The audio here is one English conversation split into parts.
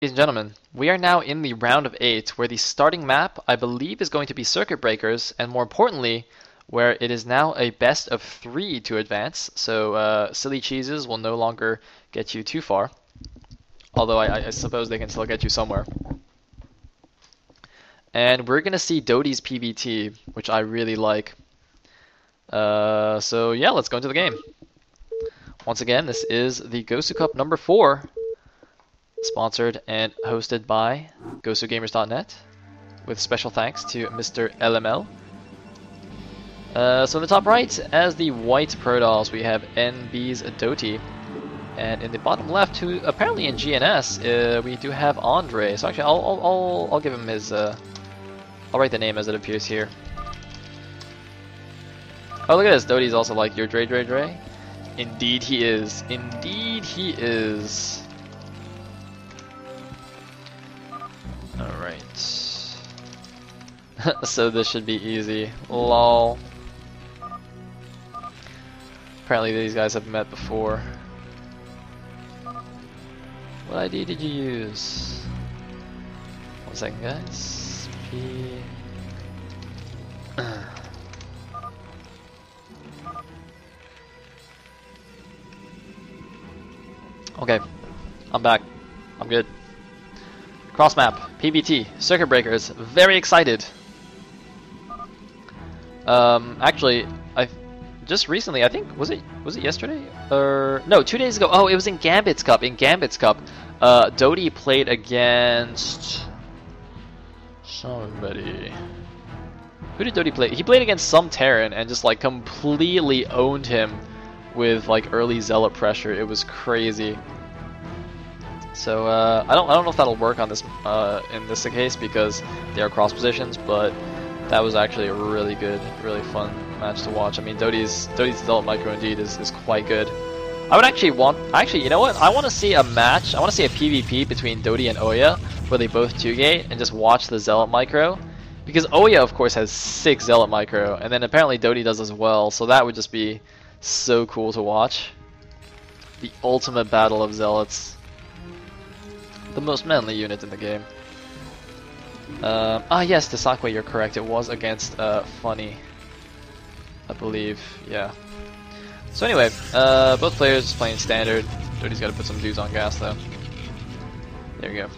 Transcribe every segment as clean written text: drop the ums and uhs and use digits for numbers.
Ladies and gentlemen, we are now in the round of 8, where the starting map, I believe, is going to be Circuit Breakers, and more importantly, where it is now a best of 3 to advance, so silly cheeses will no longer get you too far, although I suppose they can still get you somewhere. And we're going to see dOTY's PBT, which I really like. So yeah, let's go into the game. Once again, this is the Gosu Cup number 4. Sponsored and hosted by GosuGamers.net, with special thanks to Mr. LML. So in the top right, as the white Protoss, we have NB's dOTY, and in the bottom left, who apparently in GNS, we do have andreyy. So actually, I'll give him his. I'll write the name as it appears here. Oh, look at this! dOTY's also like your Dre. Indeed, he is. Indeed, he is. Alright. So this should be easy. Lol. Apparently these guys have met before. What ID did you use? 1 second, guys. P. Okay. I'm back. I'm good. Cross map, PBT, Circuit Breakers, very excited. Actually, I just recently, I think, was it yesterday? Or no, 2 days ago. Oh, it was in Gambit's Cup. In Gambit's Cup, dOTY played against somebody. Who did dOTY play? He played against some Terran and just like completely owned him with like early Zealot pressure. It was crazy. So I don't know if that'll work on this in this case because they are cross positions, but that was actually a really good, really fun match to watch. I mean, dOTY's Zealot micro indeed is quite good. I would actually you know what? I want to see a match. I want to see a PvP between dOTY and Ouya where they both 2-gate and just watch the Zealot micro, because Ouya of course has 6 Zealot micro, and then apparently dOTY does as well. So that would just be so cool to watch. The ultimate battle of Zealots. The most manly unit in the game. Yes, Desakwe, you're correct. It was against Funny, I believe. Yeah. So anyway, both players playing standard. dOTY's got to put some dudes on gas though. There you go.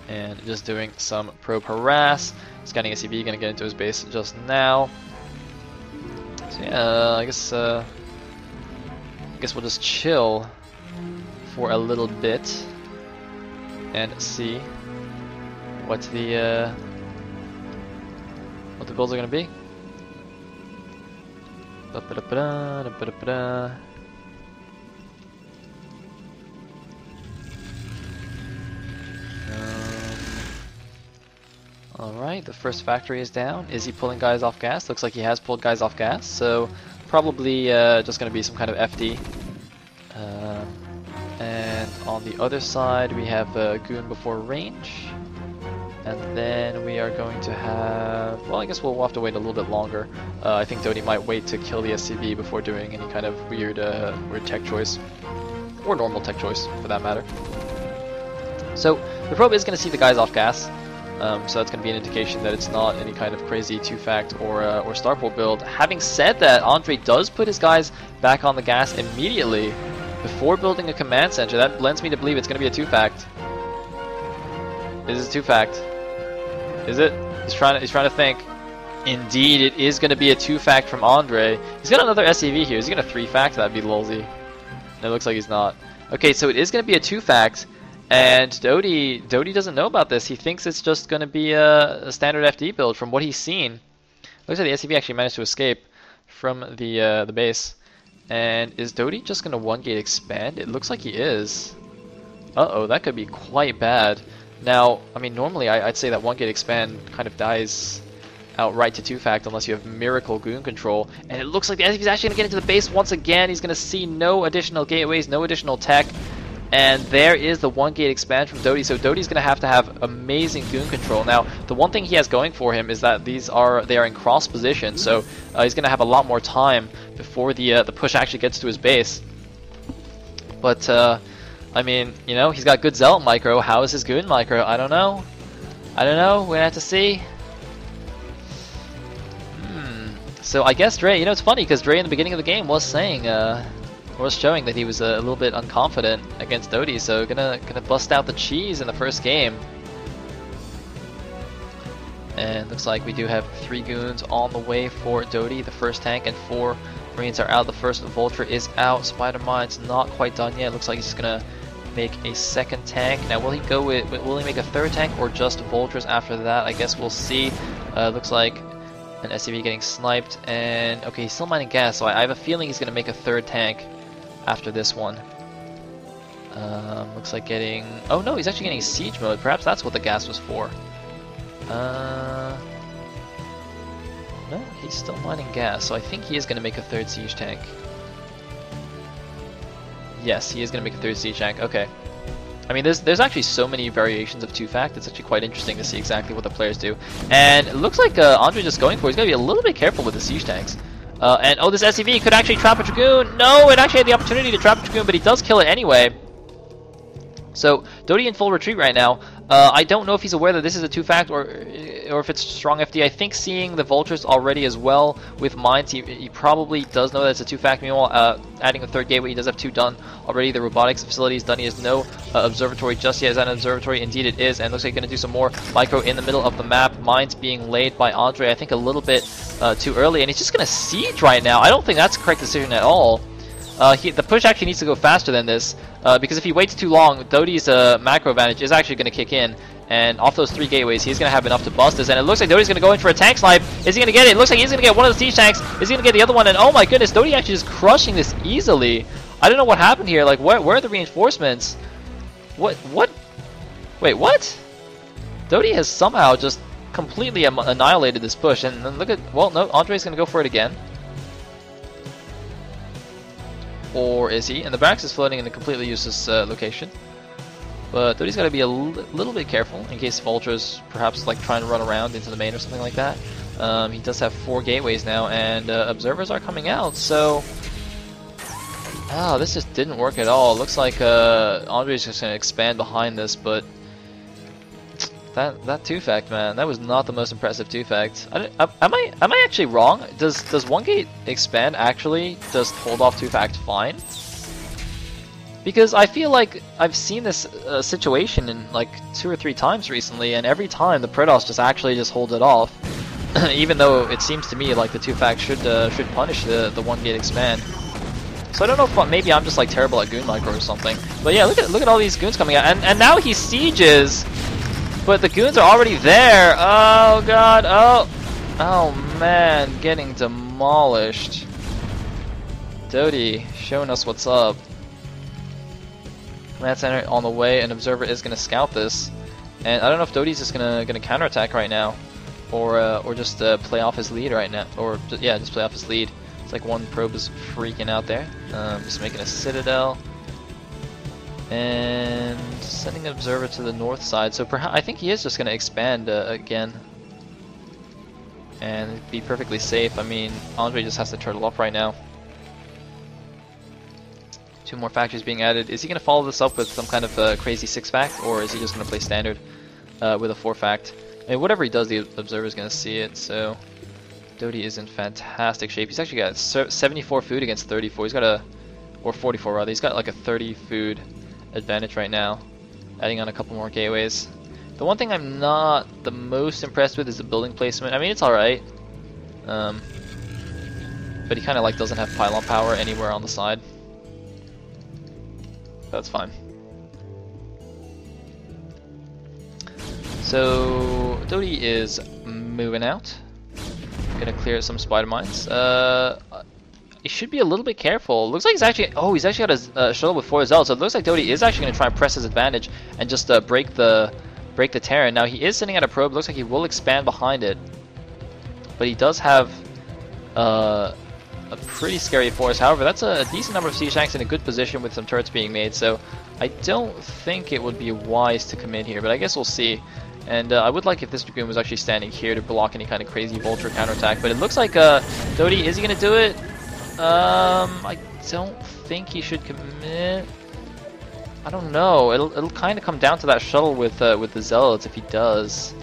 And just doing some probe harass. Scanning SCV, gonna get into his base just now. So yeah, I guess we'll just chill for a little bit and see what the builds are gonna be. Alright, the first factory is down. Is he pulling guys off gas? Looks like he has pulled guys off gas, so probably just gonna be some kind of FD. And on the other side we have Goon before range, and then we are going to have, well, I guess we'll have to wait a little bit longer. I think dOTY might wait to kill the SCV before doing any kind of weird tech choice, or normal tech choice for that matter. So the probe is going to see the guys off gas, so that's going to be an indication that it's not any kind of crazy 2-fact or Starport build. Having said that, andreyy does put his guys back on the gas immediately before building a command center. That lends me to believe it's going to be a 2-fact. Is it a 2-fact? Is it? He's trying to think. Indeed, it is going to be a 2-fact from andreyy. He's got another SCV here. Is he going to 3-fact? That'd be lolzy. No, it looks like he's not. Okay, so it is going to be a 2-fact, and dOTY doesn't know about this. He thinks it's just going to be a standard FD build from what he's seen. Looks like the SCV actually managed to escape from the base. And is dOTY just going to 1-gate expand? It looks like he is. Uh-oh, that could be quite bad. Now, I mean, normally I'd say that 1-gate expand kind of dies outright to 2-fact unless you have miracle Goon control. And it looks like he's actually going to get into the base once again. He's going to see no additional gateways, no additional tech. And there is the 1-gate expand from dOTY. So dOTY's going to have amazing Goon control. Now, the one thing he has going for him is that they are in cross position. So he's going to have a lot more time before the push actually gets to his base. But I mean, you know, he's got good Zealot micro. How is his Goon micro? I don't know. I don't know. We're gonna have to see. So I guess Dre, you know, it's funny because Dre in the beginning of the game was saying, was showing that he was a little bit unconfident against dOTY. So gonna bust out the cheese in the first game. And looks like we do have 3 goons on the way for dOTY. The first tank and 4 Marines are out. The first Vulture is out. Spider-Mine's not quite done yet. Looks like he's gonna make a second tank. Now will he go with, will he make a third tank or just Vultures after that? I guess we'll see. Looks like an SCV getting sniped, and okay, he's still mining gas, so I have a feeling he's gonna make a third tank after this one. Looks like getting, oh no, he's actually getting siege mode. Perhaps that's what the gas was for. No, he's still mining gas, so I think he is gonna make a third siege tank. Yes, he is gonna make a third siege tank. Okay. I mean, there's actually so many variations of 2-fact. It's actually quite interesting to see exactly what the players do. And it looks like andreyy just going for it. He's got to be a little bit careful with the siege tanks. And oh, this SCV could actually trap a Dragoon. No, it actually had the opportunity to trap a Dragoon, but he does kill it anyway. So dOTY in full retreat right now. I don't know if he's aware that this is a 2-fact or if it's strong FD. I think seeing the Vultures already as well with mines, he probably does know that it's a 2-fact. Meanwhile, adding a third gateway, he does have 2 done already. The robotics facility is done. He has no observatory just yet. Is that an observatory? Indeed it is, and looks like he's going to do some more micro in the middle of the map. Mines being laid by andreyy, I think a little bit too early, and he's just going to siege right now. I don't think that's a correct decision at all. The push actually needs to go faster than this, because if he waits too long, dOTY's macro advantage is actually going to kick in, and off those 3 gateways, he's going to have enough to bust this, and it looks like dOTY's going to go in for a tank snipe. Is he going to get it? It looks like he's going to get one of the siege tanks. Is he going to get the other one? And oh my goodness, dOTY actually is crushing this easily. I don't know what happened here. Like, where are the reinforcements? What? Wait, what? dOTY has somehow just completely annihilated this push, and then look at, well, no, andrey's going to go for it again. Or is he? And the barracks is floating in a completely useless location. But dOTY's got to be a little bit careful in case Vultures perhaps like trying to run around into the main or something like that. He does have 4 gateways now, and observers are coming out, so... Oh, this just didn't work at all. Looks like andrey's just going to expand behind this, but... That 2-fact, man, that was not the most impressive 2-fact. Am I actually wrong? Does 1 gate expand actually just hold off 2-fact fine? Because I feel like I've seen this situation in like 2 or 3 times recently, and every time the Predos just actually just hold it off, even though it seems to me like the 2-fact should punish the 1 gate expand. So I don't know if maybe I'm just like terrible at goon micro or something. But yeah, look at all these goons coming out, and now he sieges. But the goons are already there. Oh god. Oh man, getting demolished. dOTY showing us what's up. Command center on the way. An observer is going to scout this, and I don't know if dOTY's just going to counterattack right now, or just play off his lead right now, or yeah, just play off his lead. It's like 1 probe is freaking out there. Just making a citadel. And sending an observer to the north side, so perhaps I think he is just going to expand again and be perfectly safe. I mean, andreyy just has to turtle up right now. 2 more factories being added. Is he going to follow this up with some kind of crazy 6-fact, or is he just going to play standard with a 4-fact? I mean, whatever he does, the observer is going to see it. So dOTY is in fantastic shape. He's actually got 74 food against 34. He's got or 44 rather. He's got like a 30 food advantage right now, adding on a couple more gateways. The one thing I'm not the most impressed with is the building placement. I mean, it's alright, but he kind of like doesn't have pylon power anywhere on the side. That's fine. So dOTY is moving out. Gonna clear some spider mines. He should be a little bit careful. Looks like he's actually... Oh, he's actually got his shuttle with 4 Zealots, so it looks like dOTY is actually going to try and press his advantage and just break the Terran. Now, he is sending out a probe. Looks like he will expand behind it. But he does have a pretty scary force. However, that's a decent number of siege tanks in a good position with some turrets being made, so I don't think it would be wise to commit here, but I guess we'll see. And I would like if this Dragoon was actually standing here to block any kind of crazy Vulture counterattack, but it looks like dOTY, is he going to do it? I don't think he should commit. I don't know. It'll kind of come down to that shuttle with the Zealots if he does.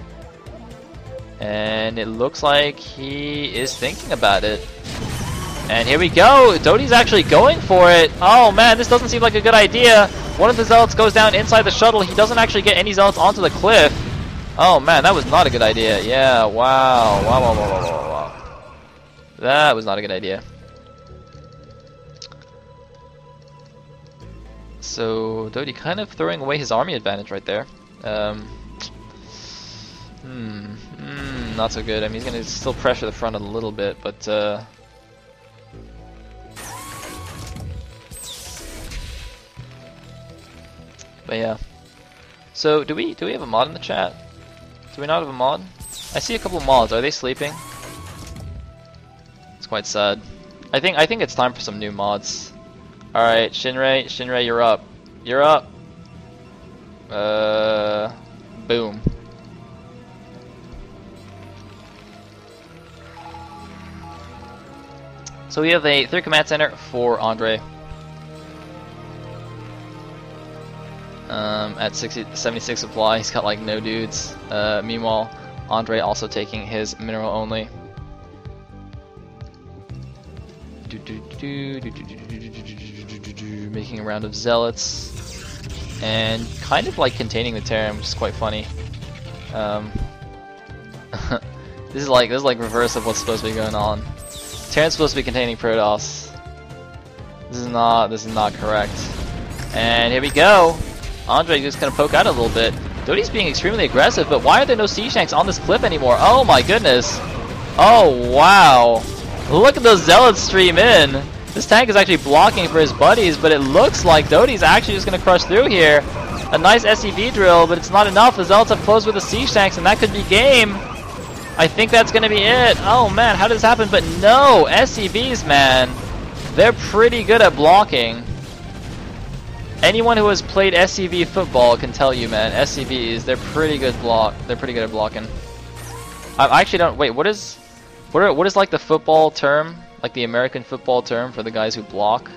And it looks like he is thinking about it. And here we go. dOTY's actually going for it. Oh man, this doesn't seem like a good idea. One of the Zealots goes down inside the shuttle. He doesn't actually get any Zealots onto the cliff. Oh man, that was not a good idea. Yeah, wow. Wow. That was not a good idea. So dOTY kind of throwing away his army advantage right there. Not so good. I mean, he's gonna still pressure the front a little bit, but yeah. So do we have a mod in the chat? Do we not have a mod? I see a couple of mods. Are they sleeping? It's quite sad. I think it's time for some new mods. All right, Shinrei, you're up. You're up. Boom. So we have a 3rd command center for Andrey. At 76 supply, he's got like no dudes. Meanwhile, Andrey also taking his mineral only. Making a round of zealots and kind of like containing the Terran, which is quite funny. This is like reverse of what's supposed to be going on. Terran's supposed to be containing Protoss. This is not correct. And here we go. Andrey just gonna poke out a little bit. dOTY's being extremely aggressive, but why are there no siege tanks on this cliff anymore? Oh my goodness. Oh wow. Look at those zealots stream in. This tank is actually blocking for his buddies, but it looks like dOTY's actually just gonna crush through here. A nice SCV drill, but it's not enough. The zealots have closed with the siege tanks, and that could be game. I think that's gonna be it. Oh man, how did this happen? But no, SCVs, man. They're pretty good at blocking. Anyone who has played SCV football can tell you, man. SCVs, they're pretty good at blocking. I actually don't. Wait, what is like the football term, like the American football term for the guys who block?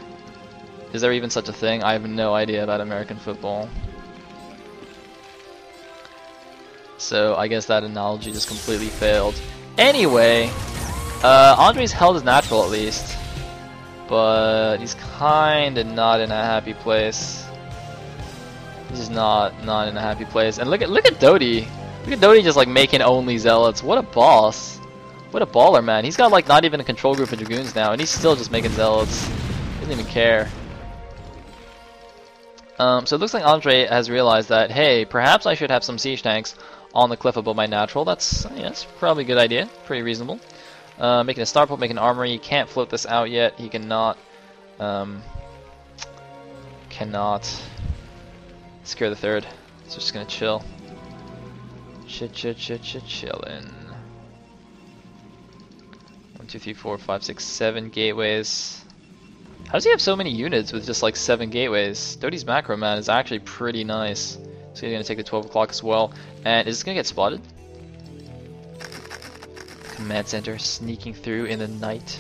Is there even such a thing? I have no idea about American football. So I guess that analogy just completely failed. Anyway, Andrey's held his natural at least. But he's kinda not in a happy place. He's just not in a happy place. And look at dOTY. Look at dOTY just like making only zealots. What a boss. What a baller, man. He's got like not even a control group of dragoons now, and he's still just making zealots. He doesn't even care. So it looks like Andrey has realized that, hey, perhaps I should have some siege tanks on the cliff above my natural. That's probably a good idea. Pretty reasonable. Making a starport, making an armory. He can't float this out yet. He cannot secure the 3rd. So just gonna chill. Chillin'. 1, 2, 3, 4, 5, 6, 7 gateways. How does he have so many units with just like 7 gateways? dOTY's macro, man, is actually pretty nice. So he's gonna take the 12 o'clock as well. And is this gonna get spotted? Command center sneaking through in the night.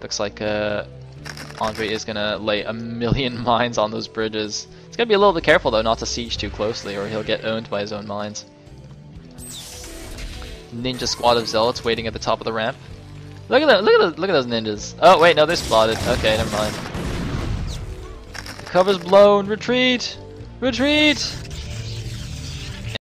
Looks like Andrey is gonna lay a million mines on those bridges. He's gonna be a little bit careful though not to siege too closely, or he'll get owned by his own mines. Ninja squad of zealots waiting at the top of the ramp. Look at that! Look at those ninjas. Oh wait, no, they're spotted. Okay, never mind. The cover's blown. Retreat! Retreat!